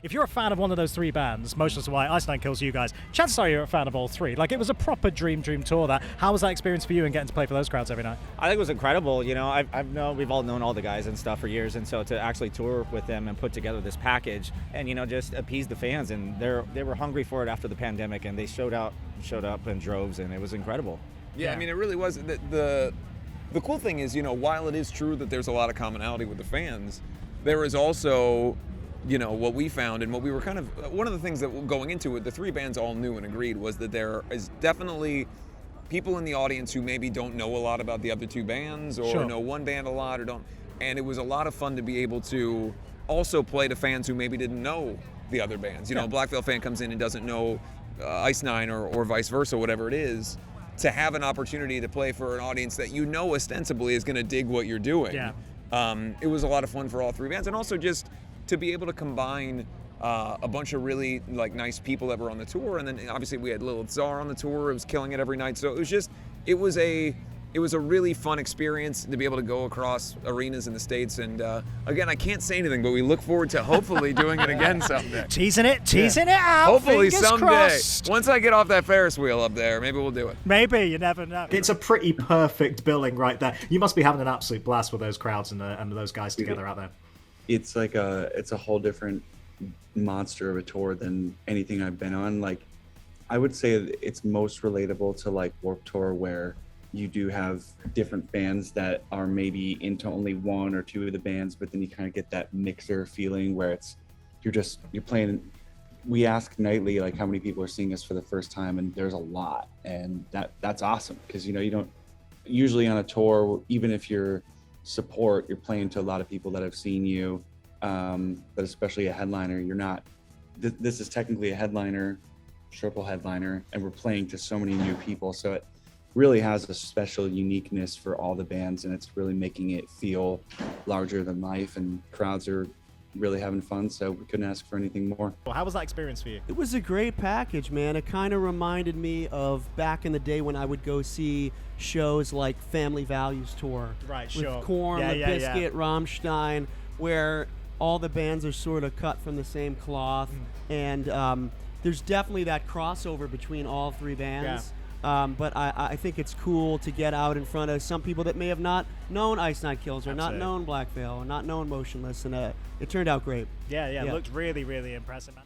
If you're a fan of one of those three bands, Motionless and Ice Nine Kills, you guys, chances are you're a fan of all three. Like, it was a proper dream tour. How was that experience for you and getting to play for those crowds every night? I think it was incredible. You know, we've all known all the guys and stuff for years, and so to actually tour with them and put together this package and, you know, just appease the fans, and they were hungry for it after the pandemic, and they showed up in droves, and it was incredible. Yeah, I mean, it really was. The cool thing is, you know, while it is true that there's a lot of commonality with the fans, there is also, you know, what we found and what we were kind of, one of the things that going into it, the three bands all knew and agreed, was that there is definitely people in the audience who maybe don't know a lot about the other two bands, or know one band a lot, or don't. And it was a lot of fun to be able to also play to fans who maybe didn't know the other bands. You know, a Black Veil fan comes in and doesn't know Ice Nine or vice versa, whatever it is. To have an opportunity to play for an audience that you know ostensibly is going to dig what you're doing. It was a lot of fun for all three bands, and also just to be able to combine a bunch of really nice people that were on the tour, and then obviously we had Lilith Czar on the tour. It was killing it every night. So it was a really fun experience to be able to go across arenas in the States. And again, I can't say anything, but we look forward to hopefully doing it again someday. Teasing it out. Hopefully Fingers someday. crossed. Once I get off that Ferris wheel up there, maybe we'll do it. Maybe, you never know. It's a pretty perfect billing right there. You must be having an absolute blast with those crowds and those guys together out there. It's like it's a whole different monster of a tour than anything I've been on. Like, I would say it's most relatable to like Warped Tour, where you do have different fans that are maybe into only one or two of the bands, but then you kind of get that mixer feeling where you're playing. We ask nightly like how many people are seeing us for the first time, and there's a lot, and that's awesome, because you know, you don't usually on a tour, even if you're support, you're playing to a lot of people that have seen you, but especially a headliner, you're not. This is technically a headliner, triple headliner, and we're playing to so many new people, so it really has a special uniqueness for all the bands, and it's really making it feel larger than life, and crowds are really having fun, so we couldn't ask for anything more. Well, how was that experience for you? It was a great package, man. It kind of reminded me of back in the day when I would go see shows like Family Values Tour. Right, with sure. Korn, Limp Bizkit, Rammstein, where all the bands are sort of cut from the same cloth, and there's definitely that crossover between all three bands. But I think it's cool to get out in front of some people that may have not known Ice Nine Kills, or not known Black Veil, or not known Motionless, and it turned out great. Yeah, it looked really, really impressive, man.